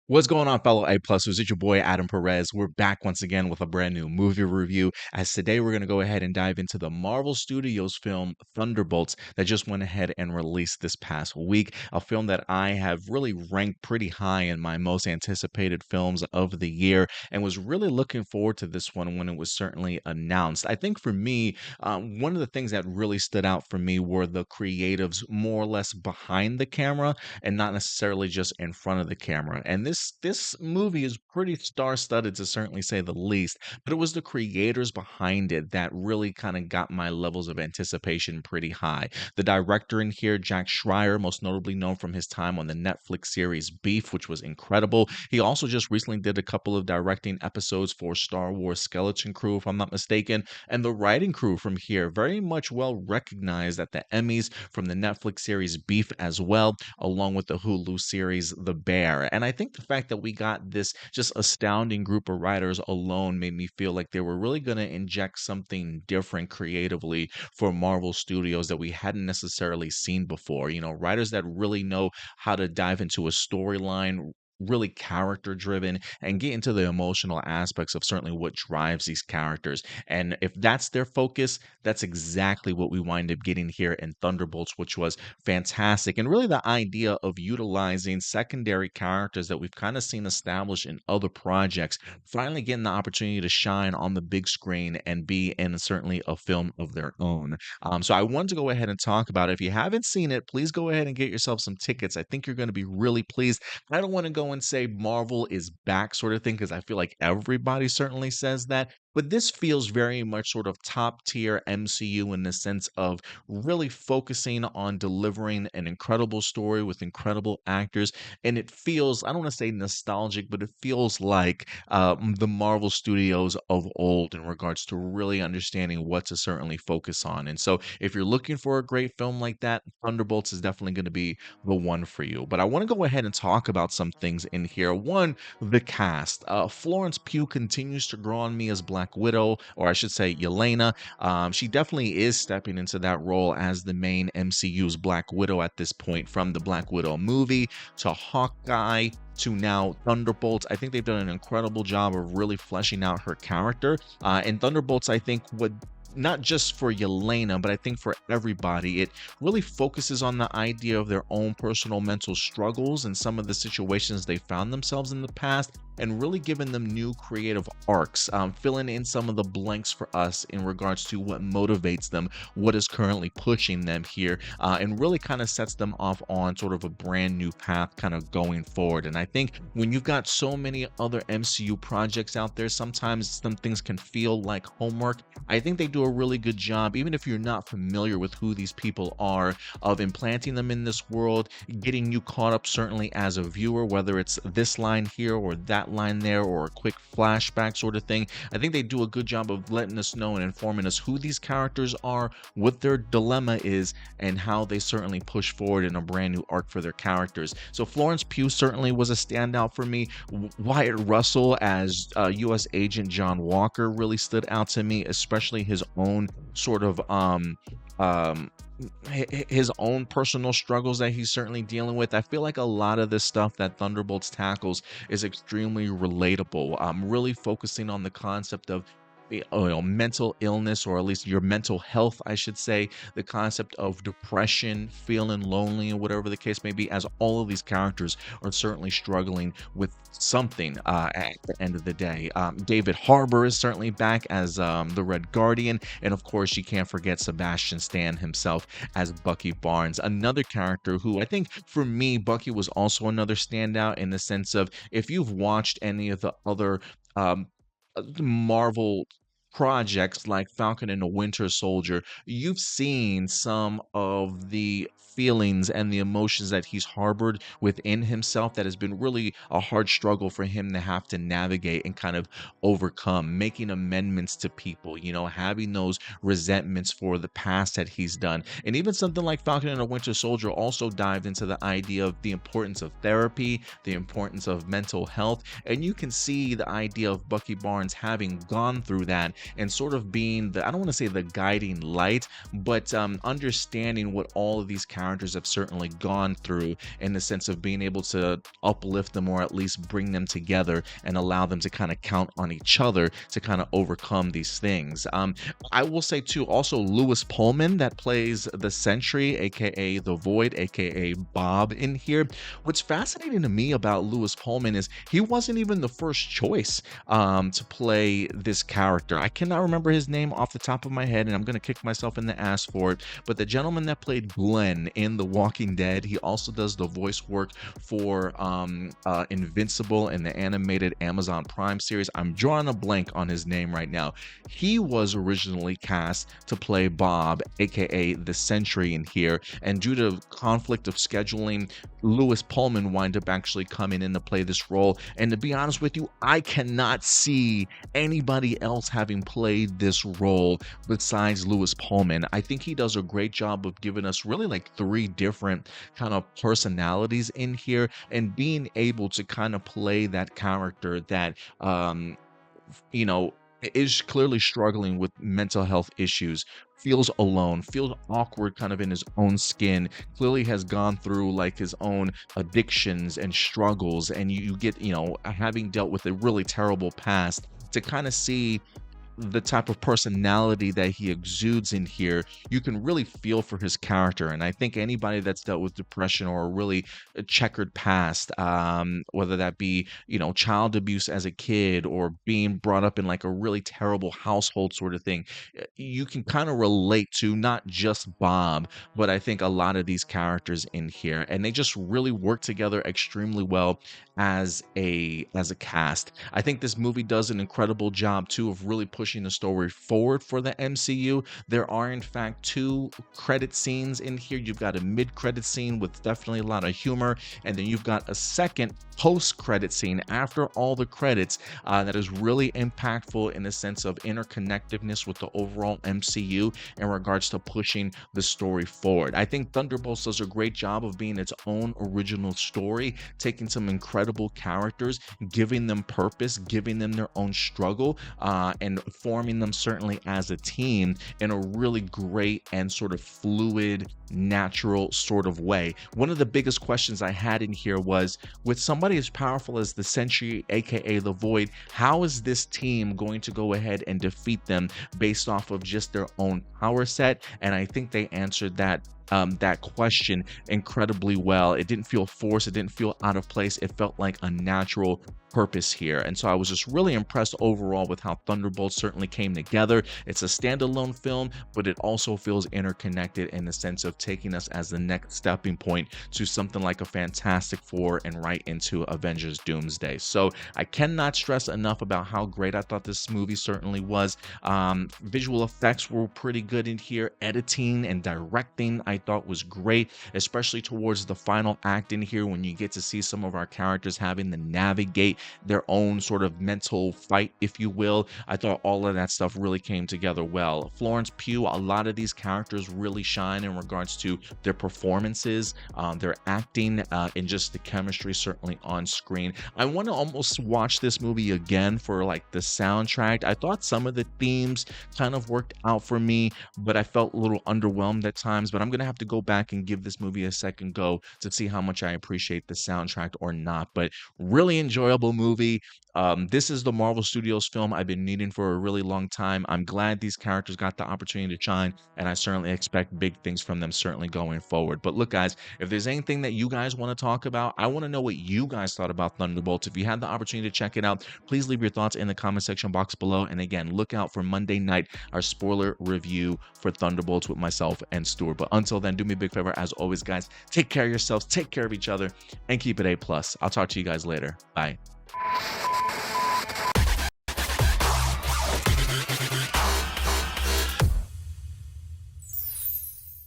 What's going on, fellow A+ers? It's your boy Adam Perez. We're back once again with a brand new movie review. As today we're going to go ahead and dive into the Marvel Studios film Thunderbolts that just went ahead and released this past week. A film that I have really ranked pretty high in my most anticipated films of the year, and was really looking forward to this one when it was certainly announced. I think for me, one of the things that really stood out for me were the creatives more or less behind the camera and not necessarily just in front of the camera. And this movie is pretty star-studded to certainly say the least, but it was the creators behind it that really kind of got my levels of anticipation pretty high. The director in here, Jack Schreier, most notably known from his time on the Netflix series Beef, which was incredible. He also just recently did a couple of directing episodes for Star Wars Skeleton Crew, if I'm not mistaken, and the writing crew from here very much well recognized at the Emmys from the Netflix series Beef as well, along with the Hulu series The Bear. And I think the fact that we got this just astounding group of writers alone made me feel like they were really going to inject something different creatively for Marvel Studios that we hadn't necessarily seen before. You know, writers that really know how to dive into a storyline, really character driven, and get into the emotional aspects of certainly what drives these characters. And if that's their focus, that's exactly what we wind up getting here in Thunderbolts, which was fantastic. And really the idea of utilizing secondary characters that we've kind of seen established in other projects, finally getting the opportunity to shine on the big screen and be in certainly a film of their own. So I wanted to go ahead and talk about it. If you haven't seen it, please go ahead and get yourself some tickets. I think you're going to be really pleased. I don't want to go and say Marvel is back sort of thing, because I feel like everybody certainly says that. But this feels very much sort of top tier MCU in the sense of really focusing on delivering an incredible story with incredible actors. And it feels, I don't want to say nostalgic, but it feels like the Marvel Studios of old in regards to really understanding what to certainly focus on. And so if you're looking for a great film like that, Thunderbolts is definitely going to be the one for you. But I want to go ahead and talk about some things in here. One, the cast. Florence Pugh continues to grow on me as Black Widow, or I should say Yelena. She definitely is stepping into that role as the main MCU's Black Widow at this point, from the Black Widow movie to Hawkeye to now Thunderbolts. I think they've done an incredible job of really fleshing out her character. And Thunderbolts, I think, would not just for Yelena, but I think for everybody, it really focuses on the idea of their own personal mental struggles and some of the situations they found themselves in the past, and really giving them new creative arcs, filling in some of the blanks for us in regards to what motivates them, what is currently pushing them here, and really kind of sets them off on sort of a brand new path kind of going forward. And I think when you've got so many other MCU projects out there, sometimes some things can feel like homework. I think they do a really good job, even if you're not familiar with who these people are, of implanting them in this world, getting you caught up certainly as a viewer, whether it's this line here or that line there or a quick flashback sort of thing. I think they do a good job of letting us know and informing us who these characters are, what their dilemma is, and how they certainly push forward in a brand new arc for their characters. So Florence Pugh certainly was a standout for me. Wyatt Russell as U.S. Agent John Walker really stood out to me, especially his own sort of his own personal struggles that he's certainly dealing with. I feel like a lot of the stuff that Thunderbolts tackles is extremely relatable. Really focusing on the concept of mental illness, or at least your mental health, I should say, the concept of depression, feeling lonely, and whatever the case may be, as all of these characters are certainly struggling with something at the end of the day. David Harbour is certainly back as the Red Guardian, and of course you can't forget Sebastian Stan himself as Bucky Barnes, another character who I think for me, Bucky was also another standout in the sense of, if you've watched any of the other Marvel projects like Falcon and the Winter Soldier, you've seen some of the feelings and the emotions that he's harbored within himself that has been really a hard struggle for him to have to navigate and kind of overcome, making amendments to people, you know, having those resentments for the past that he's done. And even something like Falcon and the Winter Soldier also dived into the idea of the importance of therapy, the importance of mental health, and you can see the idea of Bucky Barnes having gone through that and sort of being the, I don't want to say the guiding light, but understanding what all of these characters have certainly gone through, in the sense of being able to uplift them or at least bring them together and allow them to kind of count on each other to kind of overcome these things. I will say too, also Lewis Pullman that plays the Sentry, aka the Void, aka Bob in here. What's fascinating to me about Lewis Pullman is he wasn't even the first choice to play this character. I cannot remember his name off the top of my head, and I'm gonna kick myself in the ass for it. But the gentleman that played Glenn in The Walking Dead, he also does the voice work for Invincible in the animated Amazon Prime series. I'm drawing a blank on his name right now. He was originally cast to play Bob, aka the Sentry in here, and due to conflict of scheduling, Lewis Pullman wind up actually coming in to play this role. And to be honest with you, I cannot see anybody else having played this role besides Lewis Pullman. I think he does a great job of giving us really like three different kind of personalities in here, and being able to kind of play that character that you know is clearly struggling with mental health issues, feels alone, feels awkward kind of in his own skin, clearly has gone through like his own addictions and struggles, and you get, having dealt with a really terrible past, to kind of see the type of personality that he exudes in here. You can really feel for his character. And I think anybody that's dealt with depression or a really checkered past, whether that be, child abuse as a kid or being brought up in like a really terrible household sort of thing, you can kind of relate to not just Bob, but I think a lot of these characters in here. And they just really work together extremely well as a cast. I think this movie does an incredible job too of really pushing the story forward for the MCU. There are in fact two credit scenes in here. You've got a mid-credit scene with definitely a lot of humor, and then you've got a second post-credit scene after all the credits that is really impactful in the sense of interconnectedness with the overall MCU in regards to pushing the story forward. I think Thunderbolts does a great job of being its own original story, taking some incredible characters, giving them purpose, giving them their own struggle, and forming them certainly as a team in a really great and sort of fluid, natural sort of way. One of the biggest questions I had in here was, with somebody as powerful as the Sentry, aka the Void, how is this team going to go ahead and defeat them based off of just their own power set? And I think they answered that question incredibly well. It didn't feel forced, it didn't feel out of place, it felt like a natural purpose here. And so I was just really impressed overall with how Thunderbolts certainly came together. It's a standalone film, but it also feels interconnected in the sense of taking us as the next stepping point to something like a Fantastic Four and right into Avengers Doomsday. So I cannot stress enough about how great I thought this movie certainly was. Visual effects were pretty good in here. Editing and directing I thought was great, especially towards the final act in here when you get to see some of our characters having to navigate their own sort of mental fight, if you will. I thought all of that stuff really came together well. Florence, Pugh, a lot of these characters really shine in regards to their performances, their acting, and just the chemistry certainly on screen. I want to almost watch this movie again for like the soundtrack. I thought some of the themes kind of worked out for me, but I felt a little underwhelmed at times. But I'm gonna have to go back and give this movie a second go to see how much I appreciate the soundtrack or not. But really enjoyable movie. This is the Marvel Studios film I've been needing for a really long time. I'm glad these characters got the opportunity to shine, and I certainly expect big things from them certainly going forward. But look, guys, if there's anything that you guys want to talk about, I want to know what you guys thought about Thunderbolts. If you had the opportunity to check it out, please leave your thoughts in the comment section box below. And again, look out for Monday night, our spoiler review for Thunderbolts with myself and Stuart. But until then, do me a big favor, as always, guys, take care of yourselves, take care of each other, and keep it A+. I'll talk to you guys later. Bye.